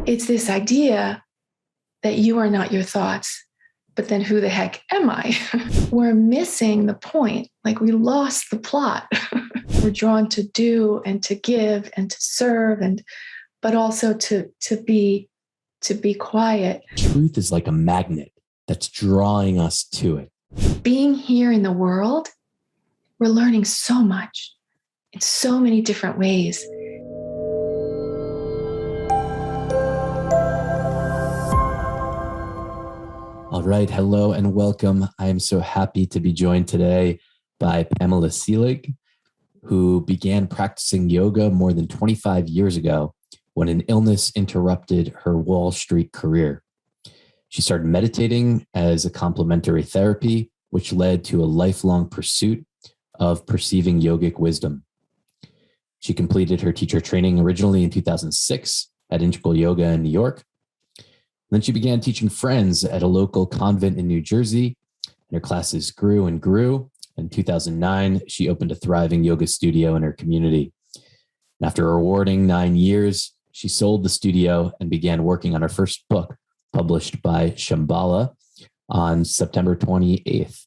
it's this idea that you are not your thoughts, but then who the heck am I? We're missing the point. Like we lost the plot. We're drawn to do and to give and to serve, but also to be quiet. Truth is like a magnet that's drawing us to it. Being here in the world, we're learning so much in so many different ways. All right. Hello and welcome. I am so happy to be joined today by Pamela Seelig, who began practicing yoga more than 25 years ago when an illness interrupted her Wall Street career. She started meditating as a complementary therapy, which led to a lifelong pursuit of perceiving yogic wisdom. She completed her teacher training originally in 2006 at Integral Yoga in New York. Then she began teaching friends at a local convent in New Jersey, and her classes grew and grew. In 2009, she opened a thriving yoga studio in her community. And after a rewarding 9 years, she sold the studio and began working on her first book, published by Shambhala on September 28th.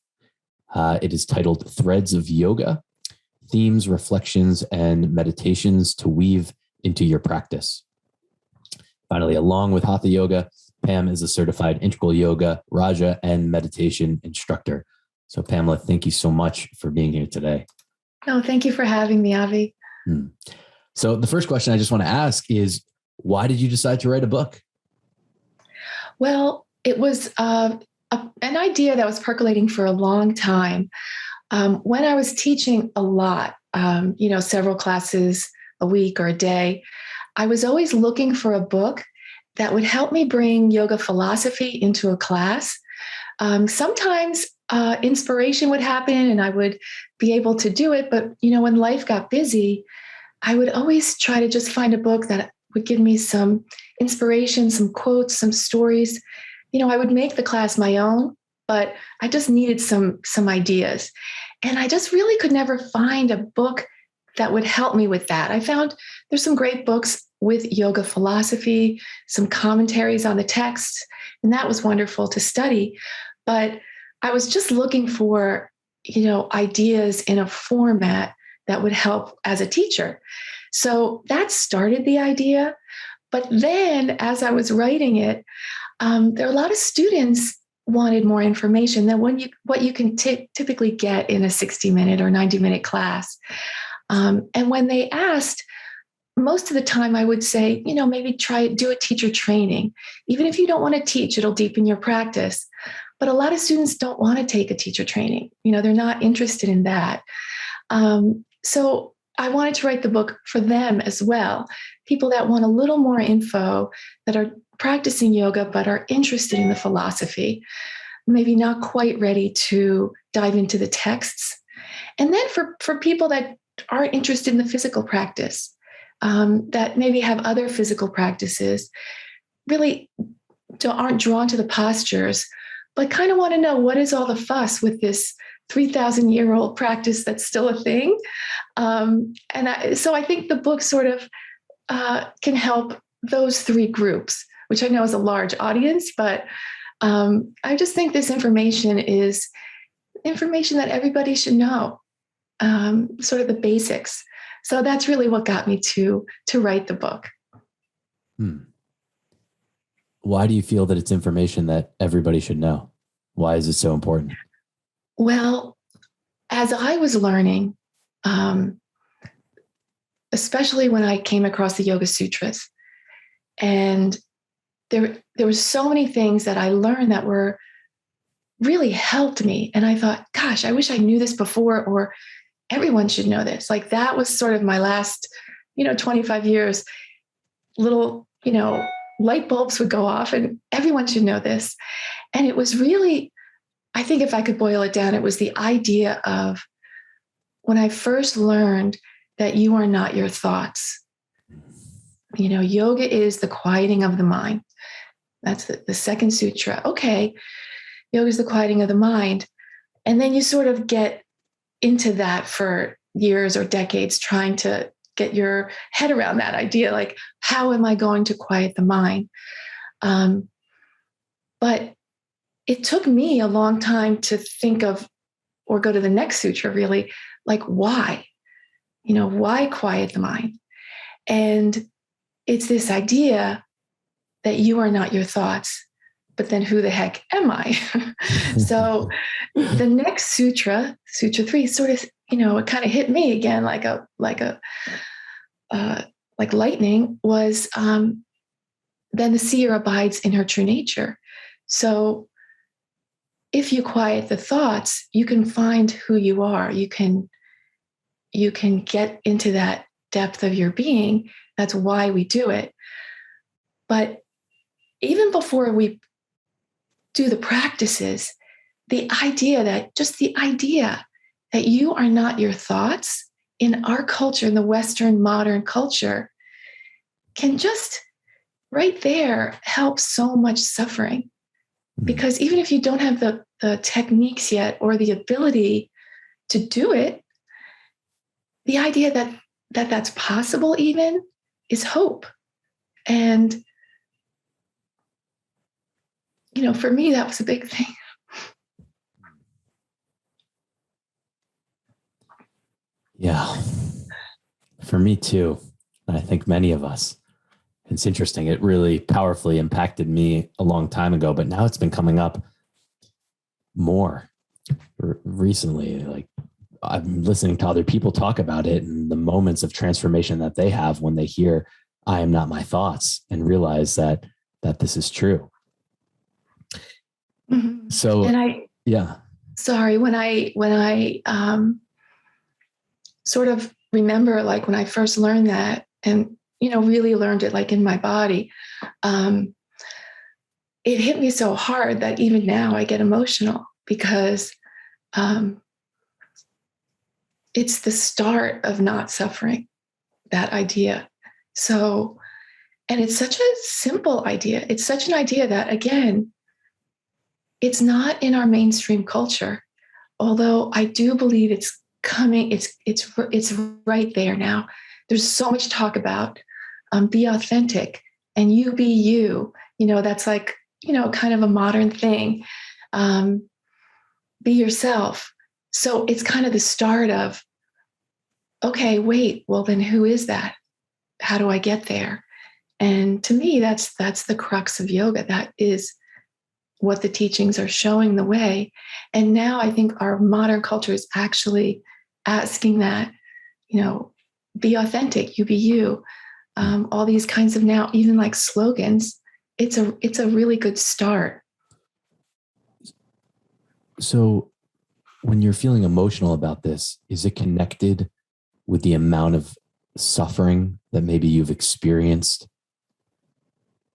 It is titled Threads of Yoga, Themes, Reflections, and Meditations to Weave into Your Practice. Finally, along with Hatha Yoga, Pam is a certified integral yoga, Raja, and meditation instructor. So Pamela, thank you so much for being here today. No, thank you for having me, Avi. So the first question I just want to ask is, why did you decide to write a book? Well, it was an idea that was percolating for a long time. When I was teaching a lot, several classes a week or a day, I was always looking for a book that would help me bring yoga philosophy into a class. Sometimes inspiration would happen and I would be able to do it. But, when life got busy, I would always try to just find a book that would give me some inspiration, some quotes, some stories. I would make the class my own, but I just needed some ideas. And I just really could never find a book that would help me with that. I found there's some great books with yoga philosophy, some commentaries on the texts, and that was wonderful to study. But I was just looking for, ideas in a format that would help as a teacher. So that started the idea. But then as I was writing it, there are a lot of students wanted more information than what you can typically get in a 60-minute or 90-minute class. And when they asked, most of the time I would say, maybe do a teacher training. Even if you don't want to teach, it'll deepen your practice. But a lot of students don't want to take a teacher training. They're not interested in that. So I wanted to write the book for them as well. People that want a little more info, that are practicing yoga, but are interested in the philosophy, maybe not quite ready to dive into the texts. And then for people that are interested in the physical practice, that maybe have other physical practices, really aren't drawn to the postures, but kind of want to know what is all the fuss with this 3,000-year-old practice that's still a thing. So I think the book sort of can help those three groups, which I know is a large audience, but I just think this information is information that everybody should know, sort of the basics. So that's really what got me to write the book. Why do you feel that it's information that everybody should know? Why is it so important? Well, as I was learning, especially when I came across the Yoga Sutras, and there were so many things that I learned that were really helped me. And I thought, gosh, I wish I knew this before, or everyone should know this. Like that was sort of my last, 25 years, little, light bulbs would go off and everyone should know this. And it was really, I think if I could boil it down, it was the idea of when I first learned that you are not your thoughts. Yoga is the quieting of the mind. That's the second sutra. Okay, yoga is the quieting of the mind. And then you sort of get into that for years or decades, trying to get your head around that idea. Like, how am I going to quiet the mind? But it took me a long time to think of, or go to the next sutra, really, like, why? Why quiet the mind? And it's this idea that you are not your thoughts, but then who the heck am I? So the next sutra, Sutra 3, sort of, it kind of hit me again like lightning, was then the seer abides in her true nature. So if you quiet the thoughts, you can find who you are. You can get into that depth of your being. That's why we do it. But even before we do the practices, the idea that you are not your thoughts in our culture, in the Western modern culture, can just right there help so much suffering. Because even if you don't have the techniques yet or the ability to do it, the idea that that's possible even is hope. And, for me, that was a big thing. Yeah, for me too. And I think many of us. It's interesting. It really powerfully impacted me a long time ago, but now it's been coming up more recently. Like, I'm listening to other people talk about it and the moments of transformation that they have when they hear, I am not my thoughts, and realize that this is true. Mm-hmm. So, sorry, when I sort of remember, like, when I first learned that, and, really learned it like in my body, it hit me so hard that even now I get emotional, because it's the start of not suffering, that idea. So, and it's such a simple idea. It's such an idea that, again, it's not in our mainstream culture, although I do believe it's coming. It's right there now. There's so much talk about be authentic and you be you. That's like, kind of a modern thing. Be yourself. So it's kind of the start of, okay, wait, well then who is that? How do I get there? And to me, that's the crux of yoga. That is what the teachings are showing the way. And now I think our modern culture is actually asking that, be authentic, you be you. All these kinds of, now even like slogans, it's a really good start. So when you're feeling emotional about this, is it connected with the amount of suffering that maybe you've experienced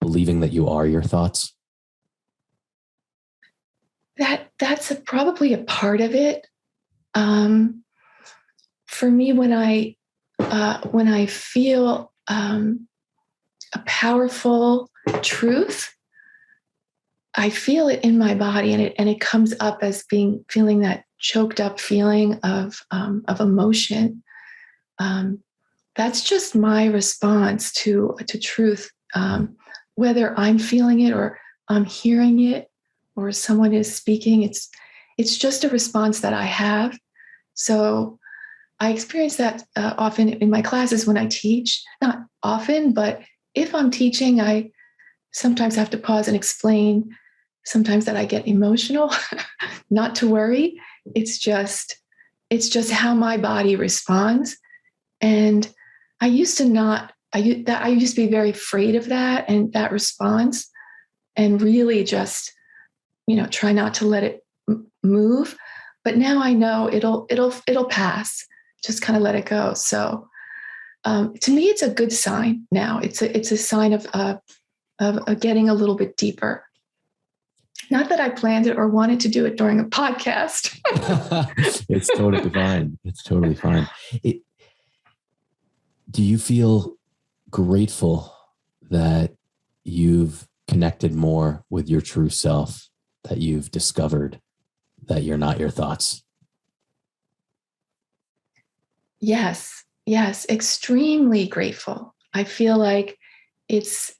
believing that you are your thoughts? That's probably a part of it. For me, when I feel a powerful truth, I feel it in my body, and it comes up as feeling that choked up feeling of emotion. That's just my response to truth, whether I'm feeling it or I'm hearing it or someone is speaking. It's just a response that I have. So I experience that often in my classes when I teach. Not often, but if I'm teaching, I sometimes have to pause and explain. Sometimes that I get emotional. Not to worry. It's just how my body responds. And I used to be very afraid of that and that response, and really just, try not to let it move. But now I know it'll pass. Just kind of let it go. So to me, it's a good sign now. It's a sign of getting a little bit deeper. Not that I planned it or wanted to do it during a podcast. It's totally fine. It's totally fine. Do you feel grateful that you've connected more with your true self, that you've discovered that you're not your thoughts? Yes. Yes, extremely grateful. I feel like it's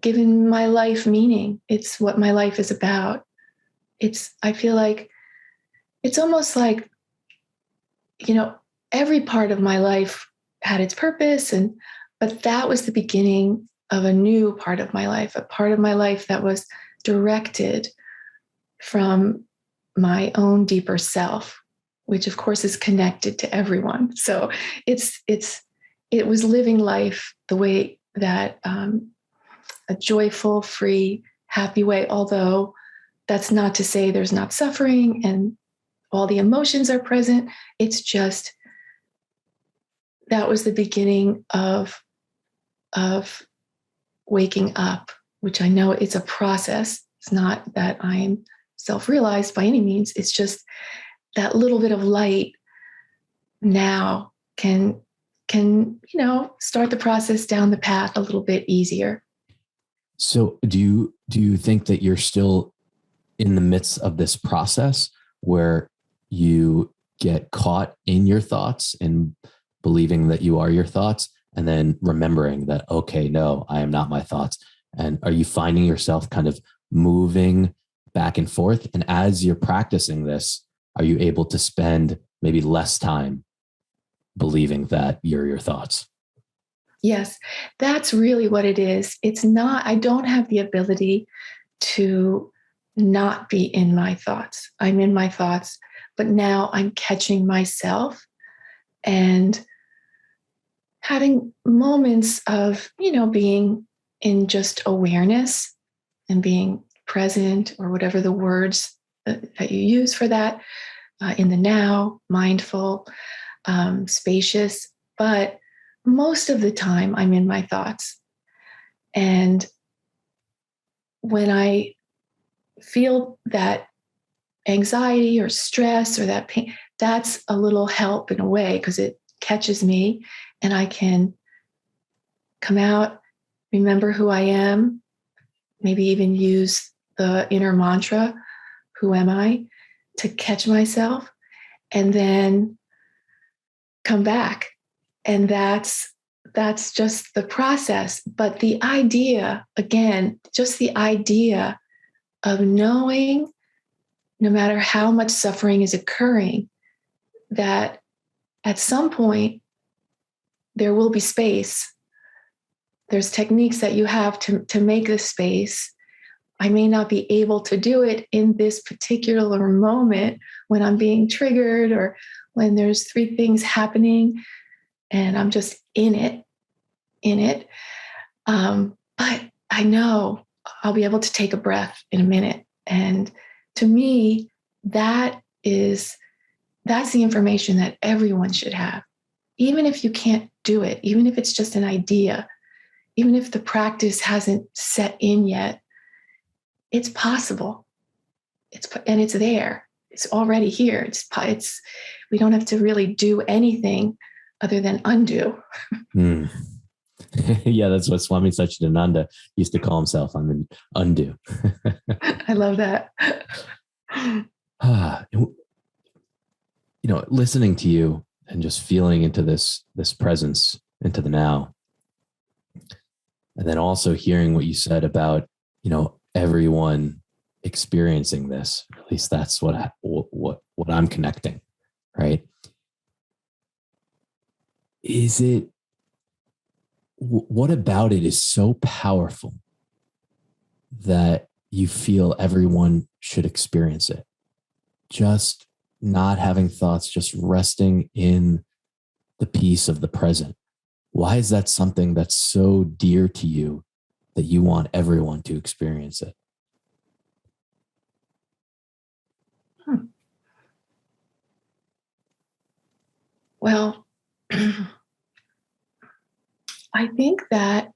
given my life meaning. It's what my life is about. I feel like it's almost like, every part of my life had its purpose, but that was the beginning of a new part of my life, a part of my life that was directed from my own deeper self, which of course is connected to everyone. So it was living life the way that, a joyful, free, happy way. Although that's not to say there's not suffering and all the emotions are present. It's just that was the beginning of waking up, which I know it's a process. It's not that I'm self-realized by any means. It's just that little bit of light now can start the process down the path a little bit easier. So do you think that you're still in the midst of this process where you get caught in your thoughts and believing that you are your thoughts, and then remembering that, okay, no, I am not my thoughts? And are you finding yourself kind of moving back and forth? And as you're practicing this, are you able to spend maybe less time believing that you're your thoughts? Yes, that's really what it is. It's not, I don't have the ability to not be in my thoughts. I'm in my thoughts, but now I'm catching myself and having moments of, being in just awareness and being present, or whatever the words that you use for that, in the now, mindful, spacious. But most of the time, I'm in my thoughts. And when I feel that anxiety or stress or that pain, that's a little help in a way, because it catches me and I can come out, remember who I am, maybe even use the inner mantra, who am I, to catch myself, and then come back. And that's just the process. But the idea, again, just the idea of knowing, no matter how much suffering is occurring, that at some point there will be space. There's techniques that you have to make the space. I may not be able to do it in this particular moment when I'm being triggered, or when there's three things happening and I'm just in it. But I know I'll be able to take a breath in a minute. And to me, that's the information that everyone should have. Even if you can't do it, even if it's just an idea, even if the practice hasn't set in yet, it's possible. And it's there. It's already here. We don't have to really do anything other than undo. Mm. Yeah, that's what Swami Satchidananda used to call himself, on the undo. I love that. Listening to you and just feeling into this presence, into the now. And then also hearing what you said about, everyone experiencing this. At least that's what I'm connecting, right? What about it is so powerful that you feel everyone should experience it? Just not having thoughts, just resting in the peace of the present. Why is that something that's so dear to you that you want everyone to experience it? Well, I think that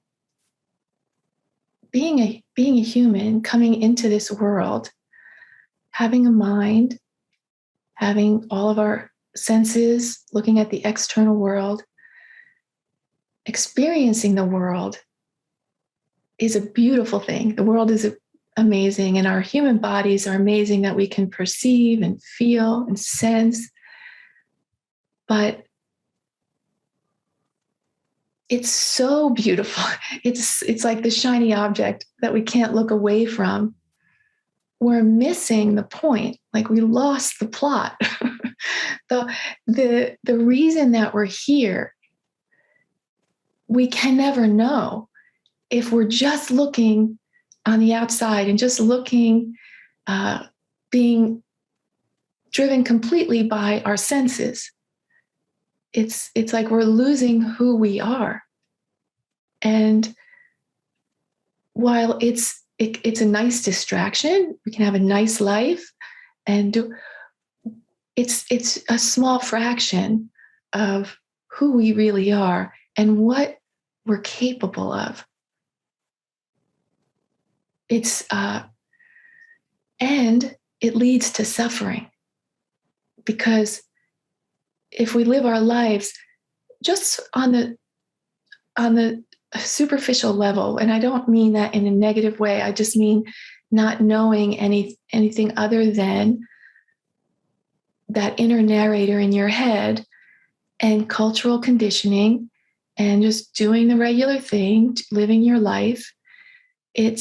being a human coming into this world, having a mind, having all of our senses, looking at the external world, experiencing the world is a beautiful thing. The world is amazing, and our human bodies are amazing that we can perceive and feel and sense. But it's so beautiful. It's like the shiny object that we can't look away from. We're missing the point. Like we lost the plot. The reason that we're here, we can never know if we're just looking on the outside and just looking, being driven completely by our senses. It's like we're losing who we are. And while it's a nice distraction, we can have a nice life, and it's a small fraction of who we really are and what we're capable of. And it leads to suffering, because if we live our lives just on the superficial level, and I don't mean that in a negative way, I just mean not knowing anything other than that inner narrator in your head and cultural conditioning and just doing the regular thing, living your life, it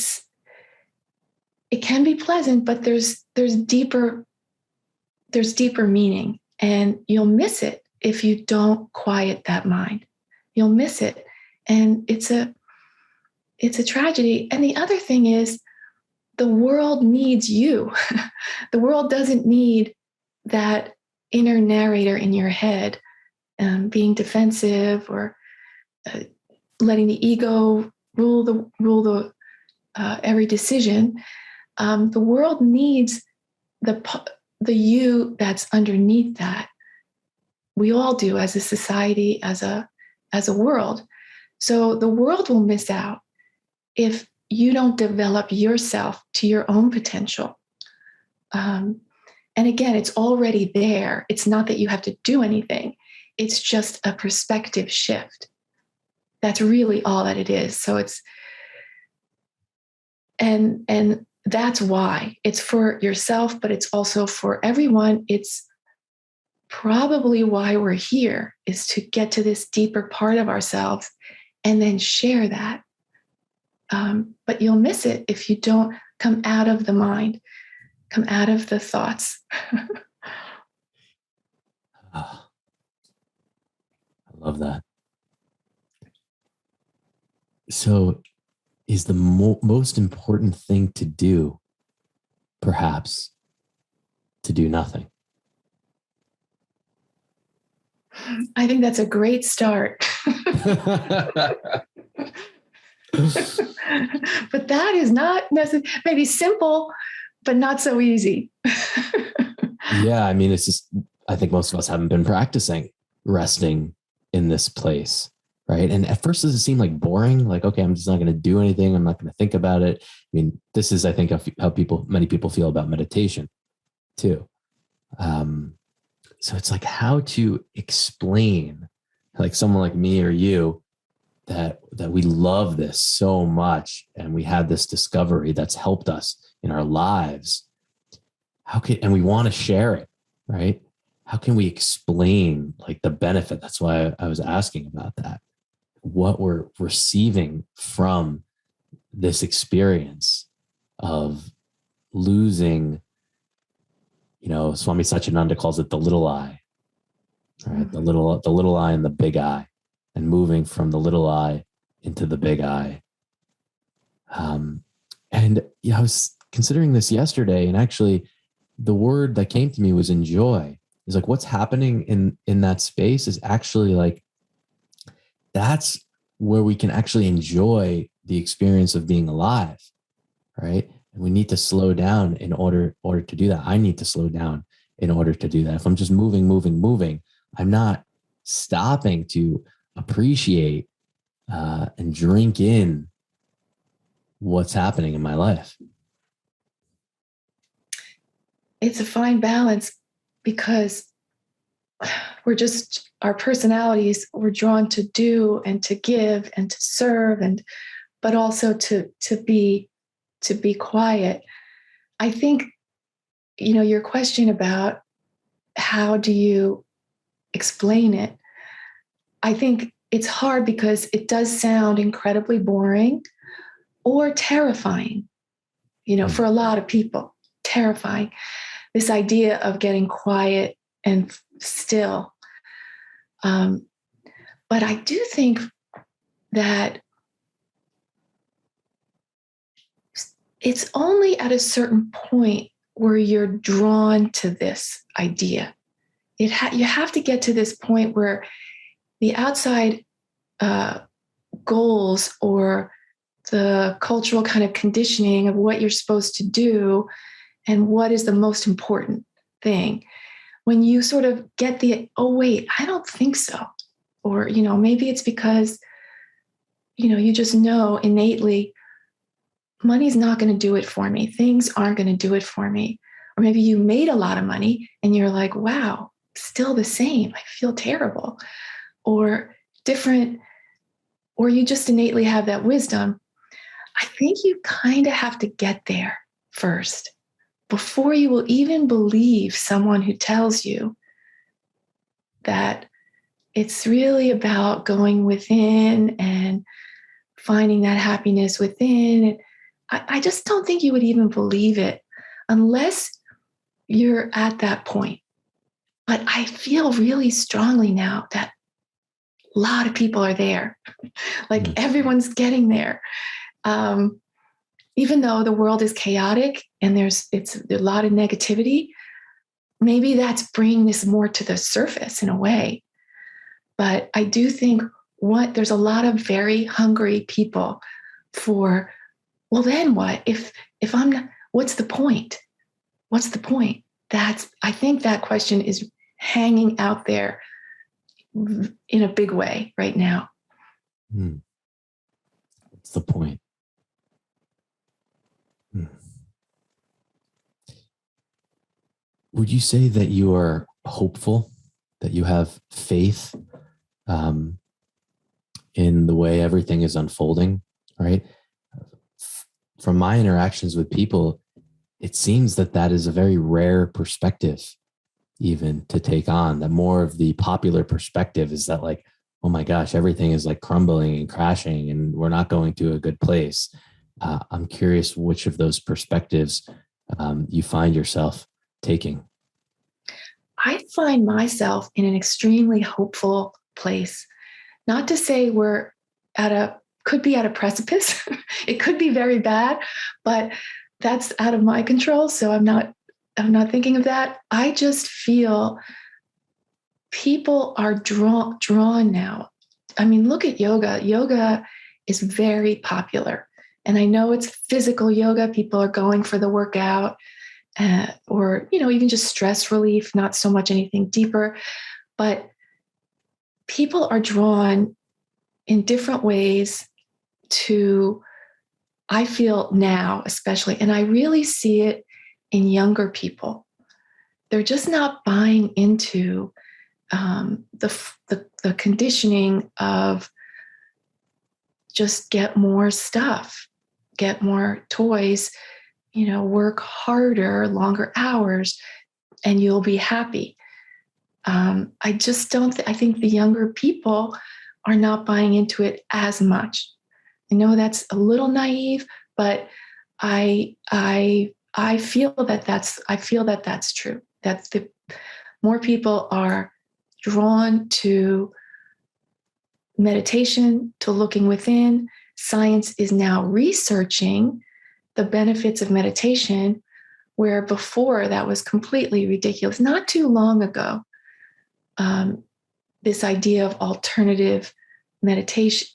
can be pleasant, but there's deeper meaning, and you'll miss it if you don't quiet that mind. You'll miss it, and it's a tragedy. And the other thing is, the world needs you. The world doesn't need that inner narrator in your head, being defensive or letting the ego rule the every decision. The world needs the you that's underneath that. We all do, as a society, as a world. So the world will miss out if you don't develop yourself to your own potential. And again, it's already there. It's not that you have to do anything. It's just a perspective shift. That's really all that it is. So and that's why it's for yourself, but it's also for everyone. It's probably why we're here, is to get to this deeper part of ourselves and then share that. But you'll miss it if you don't come out of the mind, come out of the thoughts. I love that. So is the most important thing to do, perhaps, to do nothing? I think that's a great start. But that is not necessarily, maybe simple, but not so easy. Yeah, I mean, it's just, I think most of us haven't been practicing resting in this place, right? And at first, does it seem like boring? Like, okay, I'm just not going to do anything. I'm not going to think about it. I mean, this is, I think, how many people feel about meditation too. So it's like, how to explain, like someone like me or you, that we love this so much and we have this discovery that's helped us in our lives. And we want to share it, right? How can we explain like the benefit? That's why I was asking about that. What we're receiving from this experience of losing, Swami Satchidananda calls it the little I, right? The little I and the big I, and moving from the little I into the big I. And I was considering this yesterday, and actually the word that came to me was enjoy. It's like what's happening in that space is actually like, that's where we can actually enjoy the experience of being alive, right? And we need to slow down in order to do that. I need to slow down in order to do that. If I'm just moving, I'm not stopping to appreciate and drink in what's happening in my life. It's a fine balance, because our personalities, we're drawn to do and to give and to serve, but also to be quiet. I think, your question about how do you explain it, I think it's hard because it does sound incredibly boring or terrifying, for a lot of people, terrifying. This idea of getting quiet and still. But I do think that it's only at a certain point where you're drawn to this idea. You have to get to this point where the outside goals or the cultural kind of conditioning of what you're supposed to do and what is the most important thing. When you sort of get oh, wait, I don't think so. Or, maybe it's because, you just know innately, money's not going to do it for me. Things aren't going to do it for me. Or maybe you made a lot of money and you're like, wow, still the same. I feel terrible. Or different, or you just innately have that wisdom. I think you kind of have to get there first before you will even believe someone who tells you that it's really about going within and finding that happiness within. I just don't think you would even believe it unless you're at that point. But I feel really strongly now that a lot of people are there. Like everyone's getting there. Even though the world is chaotic and it's a lot of negativity, maybe that's bringing this more to the surface in a way. But I do think there's a lot of very hungry people for, well, then what? If I'm not, what's the point? What's the point? I think that question is hanging out there in a big way right now. What's the point? Would you say that you are hopeful, that you have faith in the way everything is unfolding, right? From my interactions with people, it seems that is a very rare perspective even to take on. That more of the popular perspective is that like, oh my gosh, everything is like crumbling and crashing and we're not going to a good place. I'm curious which of those perspectives you find yourself taking. I find myself in an extremely hopeful place. Not to say we're could be at a precipice. It could be very bad, but that's out of my control. So I'm not thinking of that. I just feel people are drawn now. I mean, look at yoga. Yoga is very popular. And I know it's physical yoga. People are going for the workout or, even just stress relief, not so much anything deeper. But people are drawn in different ways to, I feel now especially, and I really see it in younger people. They're just not buying into the conditioning of just get more stuff, get more toys, work harder, longer hours, and you'll be happy. I just don't. I think the younger people are not buying into it as much. I know that's a little naive, but I feel that that's true. That the more people are drawn to meditation, to looking within. Science is now researching the benefits of meditation, where before that was completely ridiculous. Not too long ago, this idea of alternative meditation,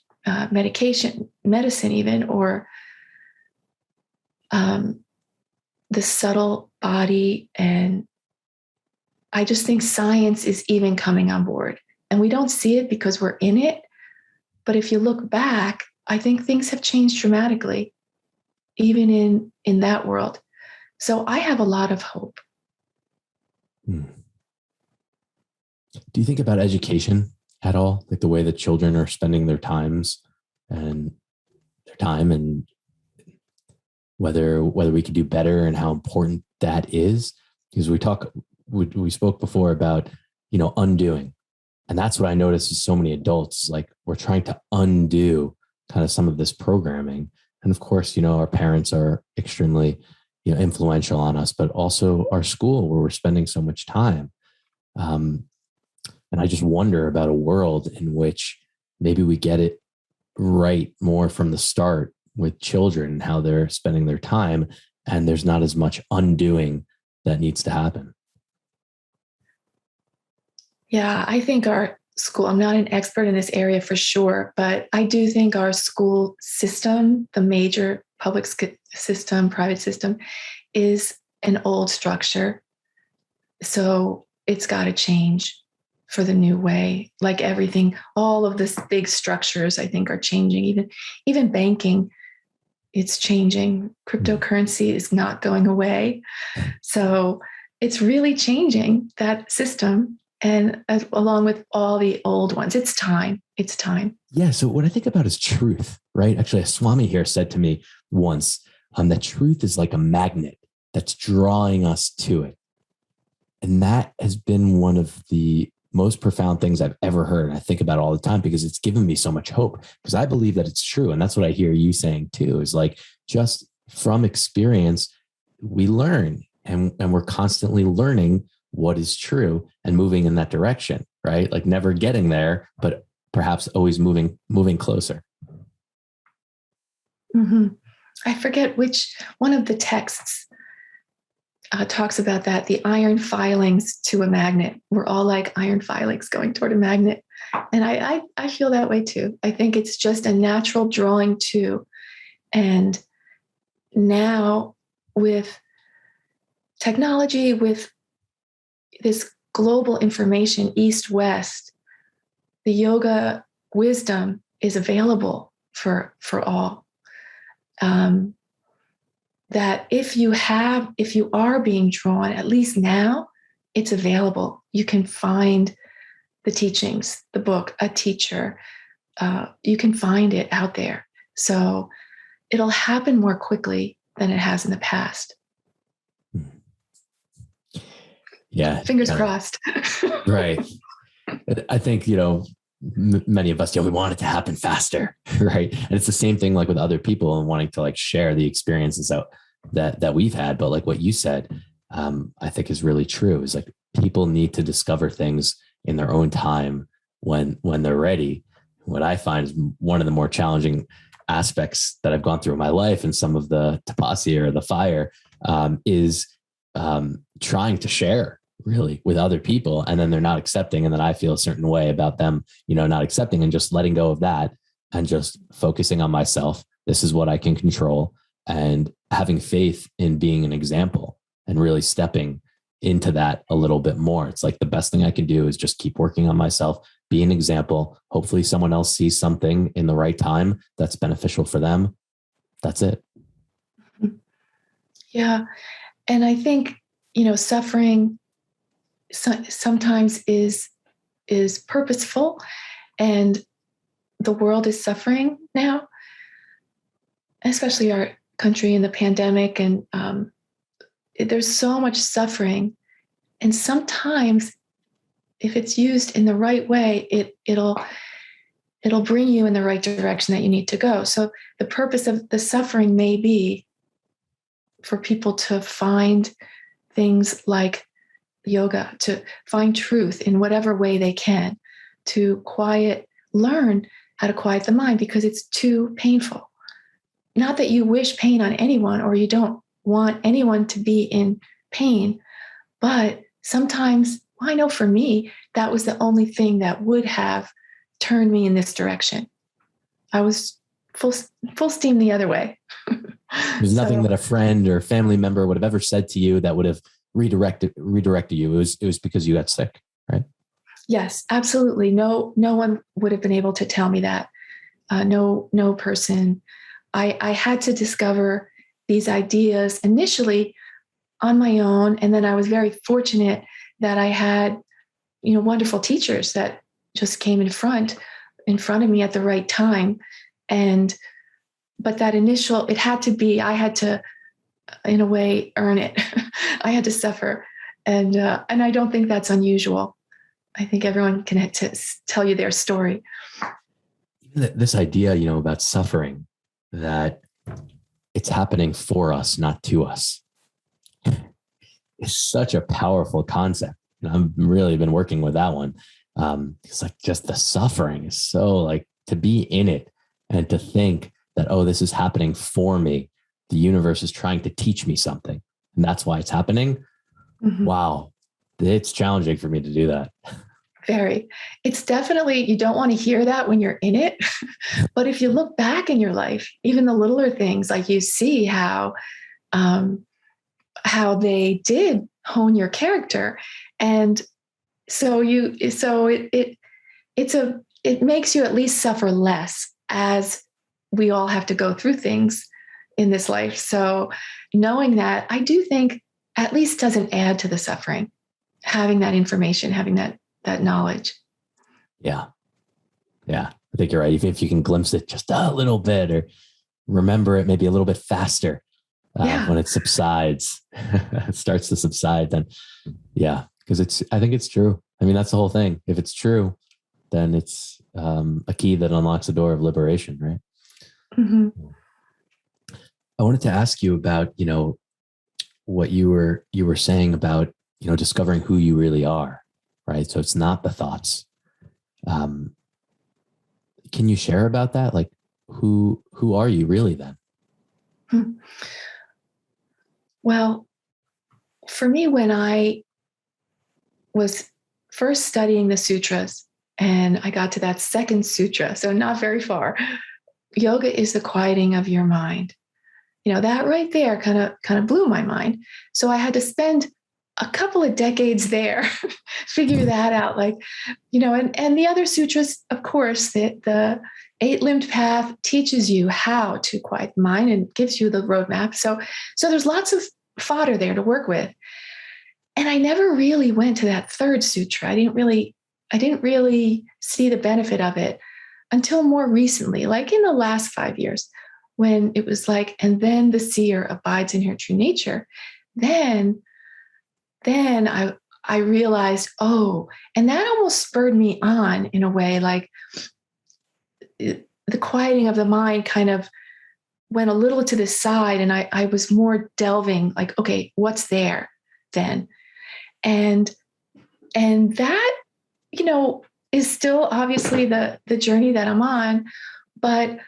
medicine even, or the subtle body. And I just think science is even coming on board. And we don't see it because we're in it. But if you look back, I think things have changed dramatically, even in that world. So I have a lot of hope. Do you think about education at all? Like the way that children are spending their time and whether we could do better and how important that is? Because we spoke before about, undoing, And that's what I notice with so many adults. Like we're trying to undo kind of some of this programming. And of course, our parents are extremely, influential on us, but also our school where we're spending so much time. And I just wonder about a world in which maybe we get it right more from the start with children and how they're spending their time. And there's not as much undoing that needs to happen. Yeah, I think our school, I'm not an expert in this area for sure, but I do think our school system, the major public system, private system, is an old structure. So it's got to change for the new way. Like everything, all of this big structures, I think, are changing. Even banking, it's changing. Cryptocurrency is not going away. So it's really changing that system. And along with all the old ones, it's time. It's time. Yeah. So what I think about is truth, right? Actually, a Swami here said to me once that truth is like a magnet that's drawing us to it. And that has been one of the most profound things I've ever heard. And I think about it all the time because it's given me so much hope because I believe that it's true. And that's what I hear you saying too, is like just from experience, we learn and we're constantly learning what is true and moving in that direction, right? Like never getting there, but perhaps always moving closer. Mm-hmm. I forget which one of the texts talks about that. The iron filings to a magnet. We're all like iron filings going toward a magnet. And I feel that way too. I think it's just a natural drawing to. And now with technology, with this global information, East, West, the yoga wisdom is available for all. That if you are being drawn, at least now, it's available. You can find the teachings, the book, a teacher. You can find it out there. So it'll happen more quickly than it has in the past. Yeah. Fingers crossed. Right. I think, many of us, we want it to happen faster. Right. And it's the same thing like with other people and wanting to like share the experiences that we've had. But like what you said, I think is really true is like people need to discover things in their own time when they're ready. What I find is one of the more challenging aspects that I've gone through in my life and some of the tapasya or the fire is trying to share really with other people. And then they're not accepting. And then I feel a certain way about them, not accepting and just letting go of that and just focusing on myself. This is what I can control and having faith in being an example and really stepping into that a little bit more. It's like the best thing I can do is just keep working on myself, be an example. Hopefully someone else sees something in the right time that's beneficial for them. That's it. Yeah. And I think, suffering sometimes is purposeful, and the world is suffering now, especially our country in the pandemic. And there's so much suffering. And sometimes if it's used in the right way, it'll bring you in the right direction that you need to go. So the purpose of the suffering may be for people to find things like yoga, to find truth in whatever way they can, to learn how to quiet the mind because it's too painful. Not that you wish pain on anyone or you don't want anyone to be in pain, but sometimes, I know for me, that was the only thing that would have turned me in this direction. I was full steam the other way. There's nothing that a friend or family member would have ever said to you that would have redirected you. It was because you got sick, right? Yes, absolutely. No one would have been able to tell me that. No person. I had to discover these ideas initially on my own. And then I was very fortunate that I had, wonderful teachers that just came in front of me at the right time. But that initial, I had to, in a way, earn it. I had to suffer. And I don't think that's unusual. I think everyone can tell you their story. This idea, about suffering, that it's happening for us, not to us, is such a powerful concept. I've really been working with that one. It's like just the suffering is so like to be in it and to think that, oh, this is happening for me. The universe is trying to teach me something, and that's why it's happening. Mm-hmm. Wow. It's challenging for me to do that. Very. It's definitely, you don't want to hear that when you're in it. But if you look back in your life, even the littler things, like you see how they did hone your character. And so it makes you at least suffer less, as we all have to go through things in this life. So knowing that, I do think at least doesn't add to the suffering, having that information, having that knowledge. Yeah. I think you're right. Even if you can glimpse it just a little bit or remember it maybe a little bit faster when it subsides, it starts to subside, then because I think it's true. I mean, that's the whole thing. If it's true, then it's a key that unlocks the door of liberation, right? Mm-hmm. I wanted to ask you about, what you were saying about, discovering who you really are, right? So it's not the thoughts. Can you share about that? Like, who are you really then? Well, for me, when I was first studying the sutras and I got to that second sutra, so not very far, yoga is the quieting of your mind. That right there kind of blew my mind. So I had to spend a couple of decades there, figure that out. Like, and the other sutras, of course, the 8-limbed path teaches you how to quiet the mind and gives you the roadmap. So there's lots of fodder there to work with. And I never really went to that third sutra. I didn't really see the benefit of it until more recently, like in the last 5 years, when it was like, and then the seer abides in her true nature. Then I realized, and that almost spurred me on in a way, like the quieting of the mind kind of went a little to the side, and I was more delving, like, okay, what's there then? And that, is still obviously the journey that I'm on. But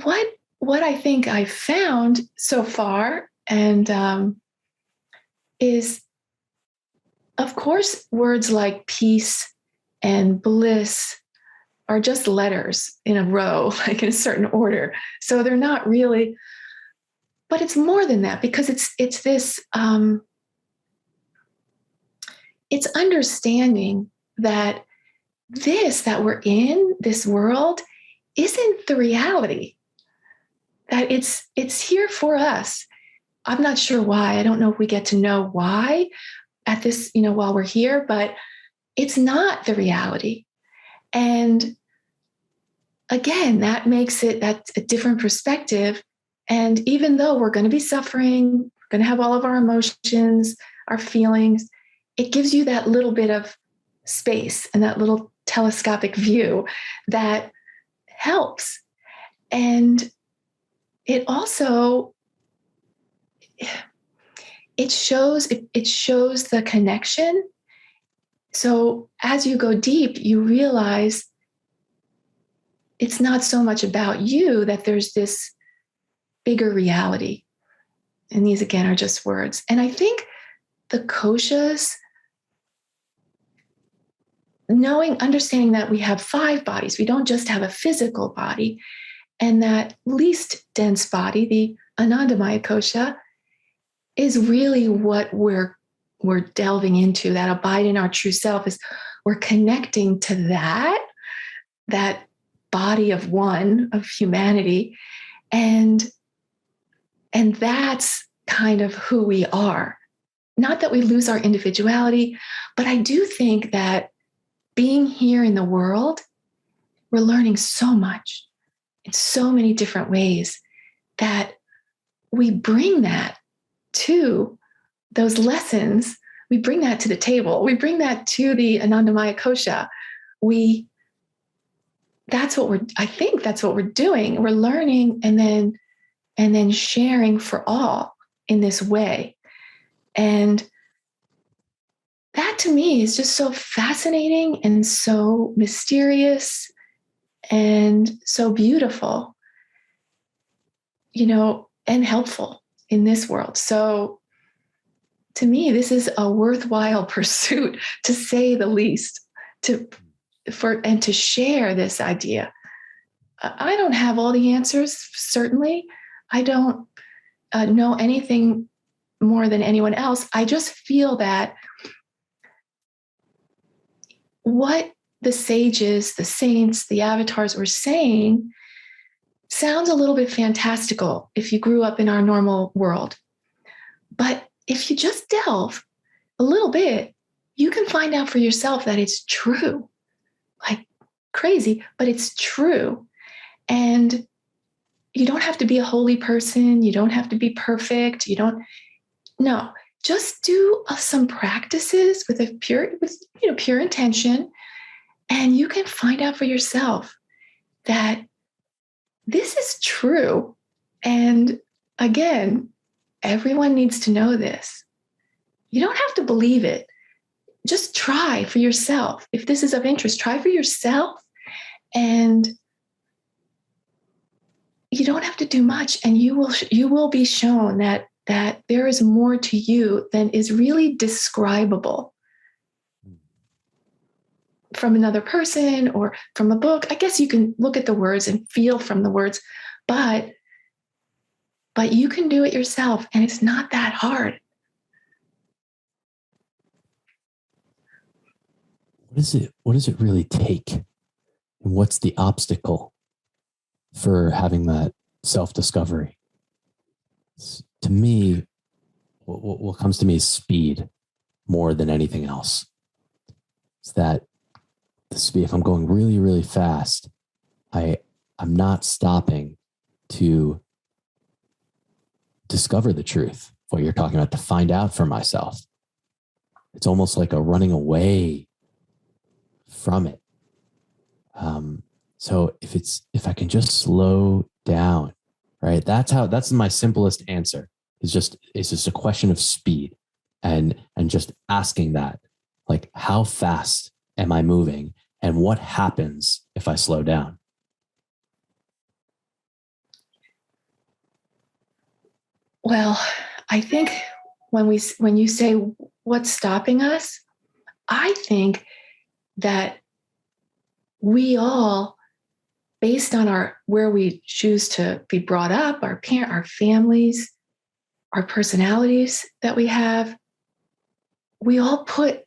what I think I've found so far, and is, of course, words like peace and bliss are just letters in a row, like in a certain order. So they're not really, but it's more than that, because it's this, it's understanding that that we're in this world isn't the reality, that it's here for us. I'm not sure why. I don't know if we get to know why at this, while we're here, but it's not the reality. And again, that's a different perspective. And even though we're going to be suffering, we're going to have all of our emotions, our feelings, it gives you that little bit of space and that little telescopic view that helps. And it also, it shows the connection. So as you go deep, you realize it's not so much about you, that there's this bigger reality. And these, again, are just words. And I think the koshas, understanding that we have 5 bodies, we don't just have a physical body, and that least dense body, the Anandamaya kosha, is really what we're delving into. That abide in our true self is we're connecting to that body of one, of humanity, and that's kind of who we are. Not that we lose our individuality, but I do think that being here in the world, we're learning so much in so many different ways, that we bring that to those lessons. we bring that to the table. We bring that to the Anandamaya Kosha. I think that's what we're doing. We're learning and then sharing for all in this way. And that to me is just so fascinating and so mysterious and so beautiful, and helpful in this world. So to me, this is a worthwhile pursuit, to say the least, and to share this idea. I don't have all the answers, certainly. I don't know anything more than anyone else. I just feel that what the sages, the saints, the avatars were saying sounds a little bit fantastical if you grew up in our normal world. But if you just delve a little bit, you can find out for yourself that it's true. Like crazy, but it's true. And you don't have to be a holy person. You don't have to be perfect. No, just do some practices with pure intention. And you can find out for yourself that this is true. And again, everyone needs to know this. You don't have to believe it. Just try for yourself. If this is of interest, try for yourself. And you don't have to do much. And you will be shown that there is more to you than is really describable from another person or from a book. I guess you can look at the words and feel from the words, but you can do it yourself, and it's not that hard. What does it really take? And what's the obstacle for having that self-discovery? To me, what comes to me is speed more than anything else. It's that the speed, if I'm going really, really fast, I'm not stopping to discover the truth, what you're talking about, to find out for myself. It's almost like a running away from it. So if I can just slow down, right? That's my simplest answer. It's just a question of speed and just asking that, like, how fast am I moving and what happens if I slow down? Well, I think when you say what's stopping us, I think that we all, based on where we choose to be brought up, our families, our personalities that we have, we all put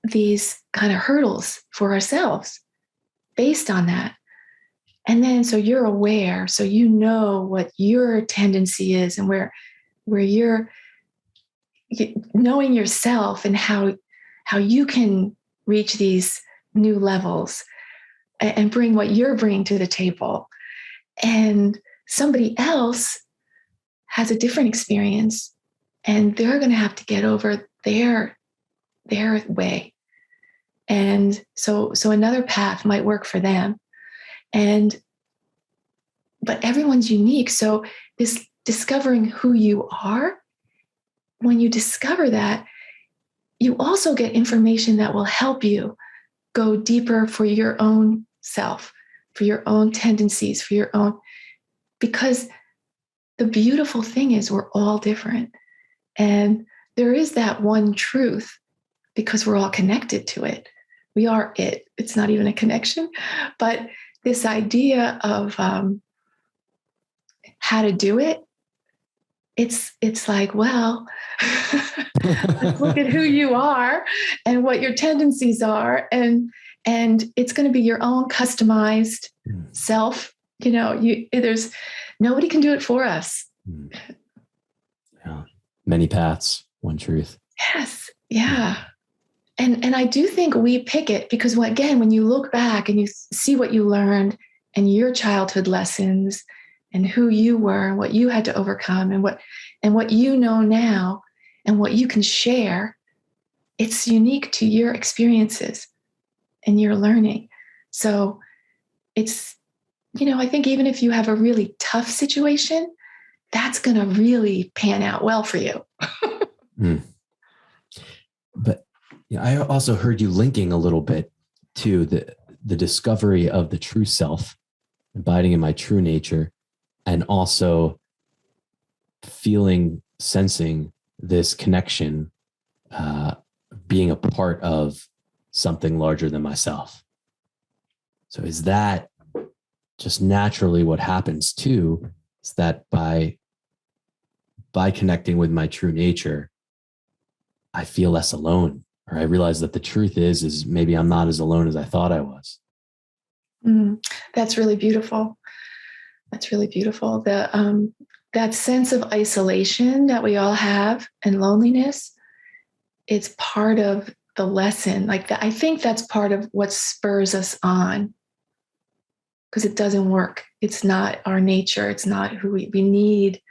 these kind of hurdles for ourselves based on that. And then so you're aware, so you know what your tendency is and where you're knowing yourself and how you can reach these new levels and bring what you're bringing to the table. And somebody else has a different experience, and they're going to have to get over their way. And so another path might work for them. But everyone's unique. So this discovering who you are, when you discover that, you also get information that will help you go deeper for your own self, for your own tendencies, because the beautiful thing is we're all different. And there is that one truth because we're all connected to it. We are it. It's not even a connection, but this idea of how to do it, it's like, well, let's look at who you are and what your tendencies are, and it's going to be your own customized self. There's nobody can do it for us. Yeah. Many paths, one truth. Yes. Yeah. And I do think we pick it because, when you look back and you see what you learned and your childhood lessons and who you were and what you had to overcome and what you know now and what you can share, it's unique to your experiences and your learning. So it's, I think even if you have a really tough situation, that's going to really pan out well for you. But I also heard you linking a little bit to the discovery of the true self, abiding in my true nature, and also sensing this connection, being a part of something larger than myself. So is that just naturally what happens too? Is that by connecting with my true nature, I feel less alone, or I realize that the truth is maybe I'm not as alone as I thought I was. That's really beautiful. That's really beautiful. That sense of isolation that we all have and loneliness, it's part of the lesson. I think that's part of what spurs us on, because it doesn't work. It's not our nature. It's not who we need.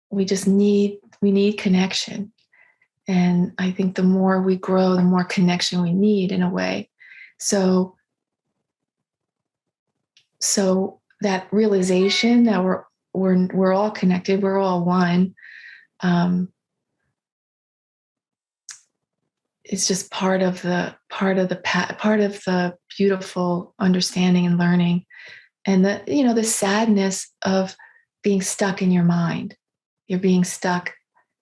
We need connection. And I think the more we grow, the more connection we need in a way. So that realization that we're all connected, we're all one, it's just part of the beautiful understanding and learning, and the sadness of being stuck in your mind. You're being stuck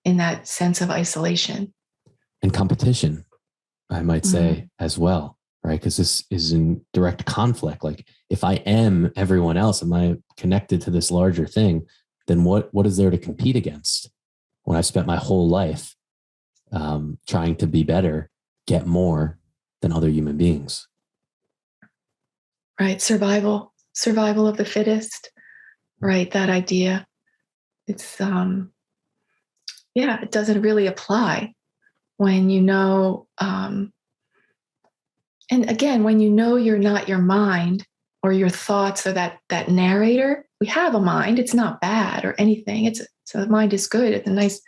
in that sense of isolation and competition, I might say, as well, right? Because this is in direct conflict. Like, if I am everyone else, am I connected to this larger thing? Then what is there to compete against when I've spent my whole life trying to be better, get more than other human beings? Right. Survival of the fittest. Right. That idea. It's, it doesn't really apply when and again, when you're not your mind or your thoughts or that narrator. We have a mind. It's not bad or anything. So the mind is good. It's nice.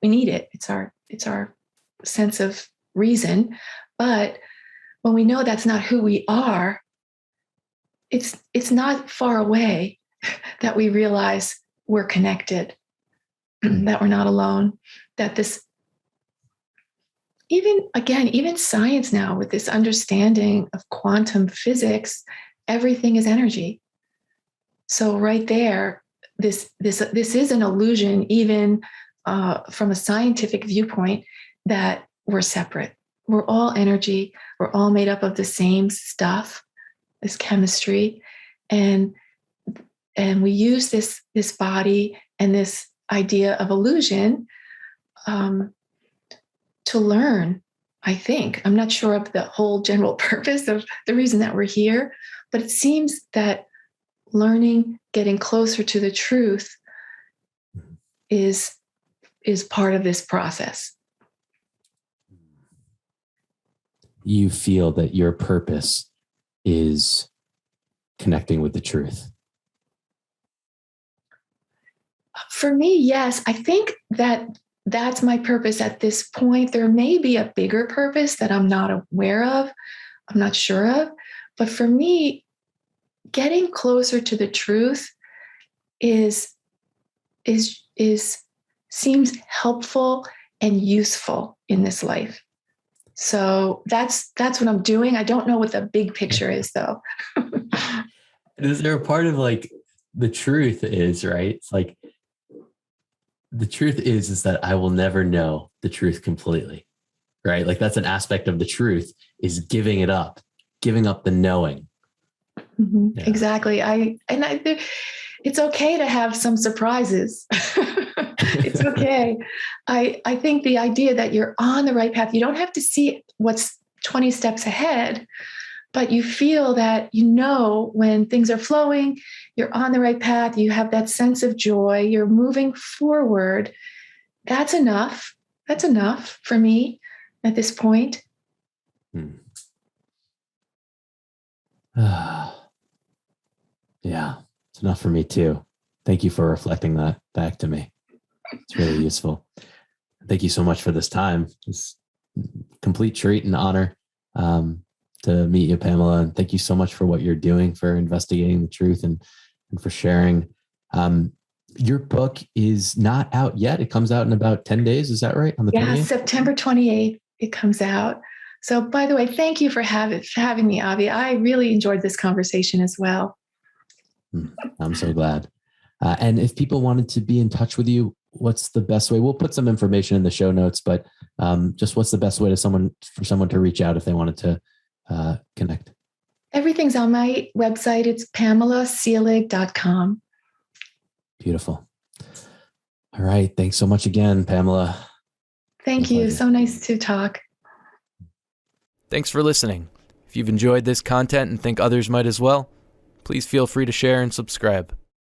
We need it. It's our sense of reason. But when we know that's not who we are, it's not far away that we realize we're connected, that we're not alone, that this, even science now, with this understanding of quantum physics, everything is energy. So right there, this is an illusion, even from a scientific viewpoint, that we're separate. We're all energy. We're all made up of the same stuff, this chemistry, and we use this body and this idea of illusion to learn. I think, I'm not sure of the whole general purpose of the reason that we're here, but it seems that learning, getting closer to the truth, is part of this process. You feel that your purpose is connecting with the truth? For me, yes. I think that's my purpose at this point. There may be a bigger purpose that I'm not aware of, I'm not sure of. But for me, getting closer to the truth seems helpful and useful in this life. So that's what I'm doing. I don't know what the big picture is, though. Is there a part of the truth is, right? It's like, the truth is that I will never know the truth completely, right? Like, that's an aspect of the truth, is giving up the knowing. Mm-hmm. Yeah. Exactly. It's okay to have some surprises. It's okay. I think the idea that you're on the right path, you don't have to see what's 20 steps ahead, but you feel that, when things are flowing, you're on the right path, you have that sense of joy, you're moving forward. That's enough. That's enough for me at this point. Yeah, it's enough for me too. Thank you for reflecting that back to me. It's really useful. Thank you so much for this time. It's complete treat and honor to meet you, Pamela. And thank you so much for what you're doing for investigating the truth and for sharing. Your book is not out yet. It comes out in about 10 days. Is that right? On the 28th? September 28th, it comes out. So, by the way, thank you for having me, Avi. I really enjoyed this conversation as well. I'm so glad. And if people wanted to be in touch with you, what's the best way? We'll put some information in the show notes, but just what's the best way for someone to reach out if they wanted to connect? Everything's on my website. It's PamelaSeelig.com. Beautiful. All right. Thanks so much again, Pamela. Thank you. So nice to talk. Thanks for listening. If you've enjoyed this content and think others might as well, please feel free to share and subscribe.